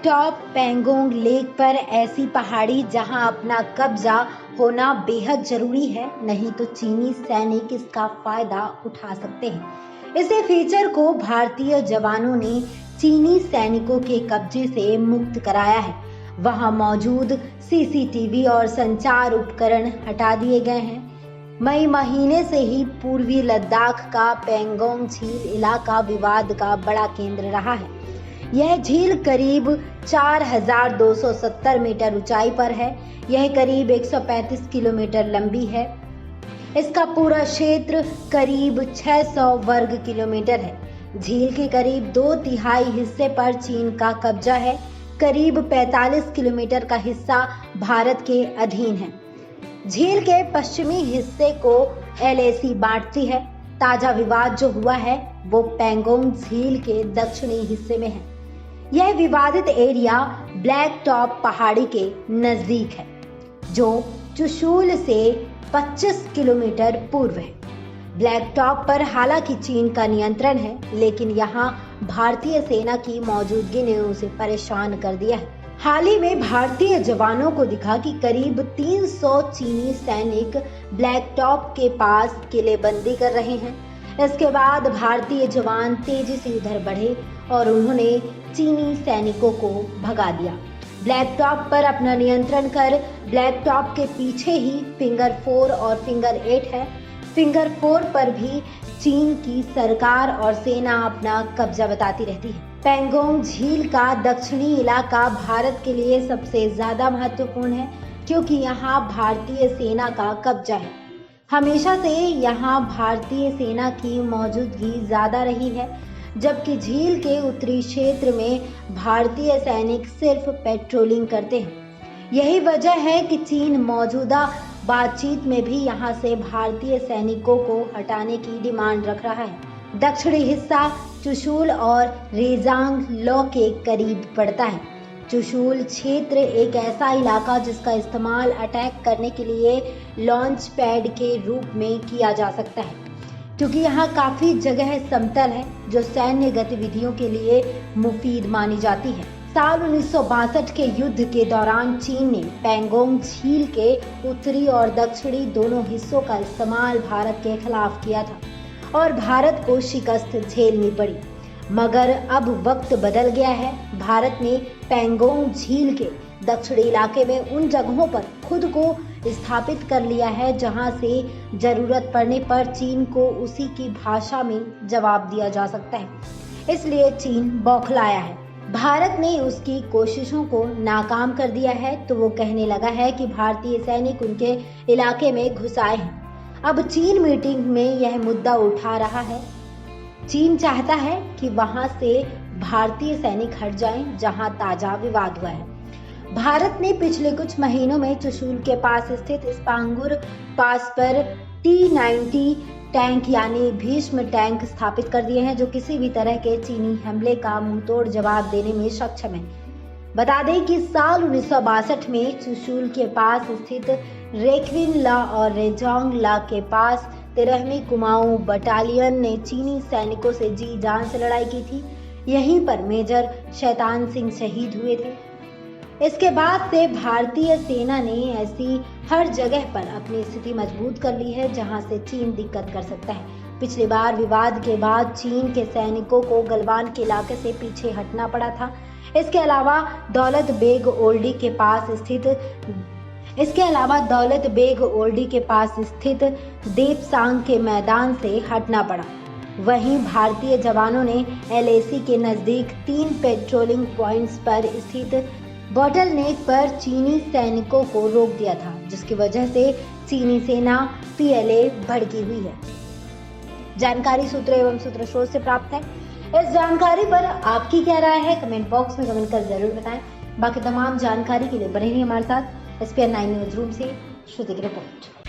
Top Pangong lake पर ऐसी पहाड़ी जहां अपना कब्जा होना बेहद जरूरी है, नहीं तो चीनी सैनिक इसका फायदा उठा सकते हैं। इसे फीचर को भारतीय जवानों ने चीनी सैनिकों के कब्जे से मुक्त कराया है। वहां मौजूद सीसीटीवी और संचार उपकरण हटा दिए गए हैं। मई महीने से ही पूर्वी लद्दाख का पैंगोंग झील इलाका विवाद का बड़ा केंद्र रहा है। यह झील करीब 4,270 मीटर ऊंचाई पर है। यह करीब 135 किलोमीटर लंबी है। इसका पूरा क्षेत्र करीब 600 वर्ग किलोमीटर है। झील के करीब 2/3 हिस्से पर चीन का कब्जा है। करीब 45 किलोमीटर का हिस्सा भारत के अधीन है। झील के पश्चिमी हिस्से को LAC बांटती है। ताजा विवाद जो हुआ है वो पैंगोंग झील के दक्षिणी हिस्से में है। यह विवादित एरिया ब्लैक टॉप पहाड़ी के नजदीक है, जो चुशूल से 25 किलोमीटर पूर्व है। ब्लैक टॉप पर हालांकि चीन का नियंत्रण है, लेकिन यहाँ भारतीय सेना की मौजूदगी ने उसे परेशान कर दिया है। हाल ही में भारतीय जवानों को दिखा कि करीब 300 चीनी सैनिक ब्लैक टॉप के पास किलेबंदी कर रहे हैं। इसके बाद भारतीय जवान तेजी से उधर बढ़े और उन्होंने चीनी सैनिकों को भगा दिया। ब्लैक टॉप पर अपना नियंत्रण कर ब्लैक टॉप के पीछे ही फिंगर 4 और फिंगर 8 है। फिंगर 4 पर भी चीन की सरकार और सेना अपना कब्जा बताती रहती है। पैंगोंग झील का दक्षिणी इलाका भारत के लिए सबसे ज्यादा महत्वपूर्ण है, क्योंकि यहाँ भारतीय सेना का कब्जा है। हमेशा से यहाँ भारतीय सेना की मौजूदगी ज्यादा रही है, जबकि झील के उत्तरी क्षेत्र में भारतीय सैनिक सिर्फ पेट्रोलिंग करते हैं। यही वजह है कि चीन मौजूदा बातचीत में भी यहाँ से भारतीय सैनिकों को हटाने की डिमांड रख रहा है। दक्षिणी हिस्सा चुशूल और रेजांग लॉ के करीब पड़ता है। चुशूल क्षेत्र एक ऐसा इलाका जिसका इस्तेमाल अटैक करने के लिए लॉन्च पैड के रूप में किया जा सकता है, क्योंकि यहाँ काफी जगह समतल है जो सैन्य गतिविधियों के लिए मुफीद मानी जाती है। साल 1962 के युद्ध के दौरान चीन ने पैंगोंग झील के उत्तरी और दक्षिणी दोनों हिस्सों का इस्तेमाल भारत के खिलाफ किया था और भारत को शिकस्त झेलनी पड़ी। मगर अब वक्त बदल गया है। भारत ने पैंगोंग झील के दक्षिणी इलाके में उन जगहों पर खुद को स्थापित कर लिया है जहां से जरूरत पड़ने पर चीन को उसी की भाषा में जवाब दिया जा सकता है। इसलिए चीन बौखलाया है। भारत ने उसकी कोशिशों को नाकाम कर दिया है, तो वो कहने लगा है कि भारतीय सैनिक उनके इलाके में घुस आए हैं। अब चीन मीटिंग में यह मुद्दा उठा रहा है। चीन चाहता है कि वहां से भारतीय सैनिक हट जाएं, जहां ताजा विवाद हुआ है। भारत ने पिछले कुछ महीनों में चुशूल के पास स्थित स्पांगुर पास पर T-90 टैंक यानी भीष्म टैंक स्थापित कर दिए हैं, जो किसी भी तरह के चीनी हमले का मुंहतोड़ जवाब देने में सक्षम है। बता दें कि साल 1962 में चुशूल के पास स्थित रेक्विन ला और रेजोंग ला के पास 13वीं कुमाऊं बटालियन ने चीनी सैनिकों से जी जान से लड़ाई की थी। यहीं पर मेजर शैतान सिंह शहीद हुए थे। इसके बाद से भारतीय सेना ने ऐसी हर जगह पर अपनी स्थिति मजबूत कर ली है जहां से चीन दिक्कत कर सकता है। पिछली बार विवाद के बाद चीन के सैनिकों को गलवान के इलाके से पीछे हटना पड़ा था। इसके अलावा दौलत बेग ओल्डी के पास स्थित देपसांग के मैदान से हटना पड़ा। वहीं भारतीय जवानों ने LAC के नजदीक 3 पेट्रोलिंग पॉइंट्स पर स्थित बॉटल नेक पर चीनी सैनिकों को रोक दिया था, जिसकी वजह से चीनी सेना PLA भड़की हुई है। जानकारी सूत्रों एवं सूत्रस्रोत से प्राप्त है। इस जानकारी पर आपकी क्या राय है, कमेंट बॉक्स में कमेंट कर जरूर बताएं। बाकी तमाम जानकारी के लिए बने रहिए हमारे साथ। SPN 9 न्यूज रूम से श्रुति की रिपोर्ट।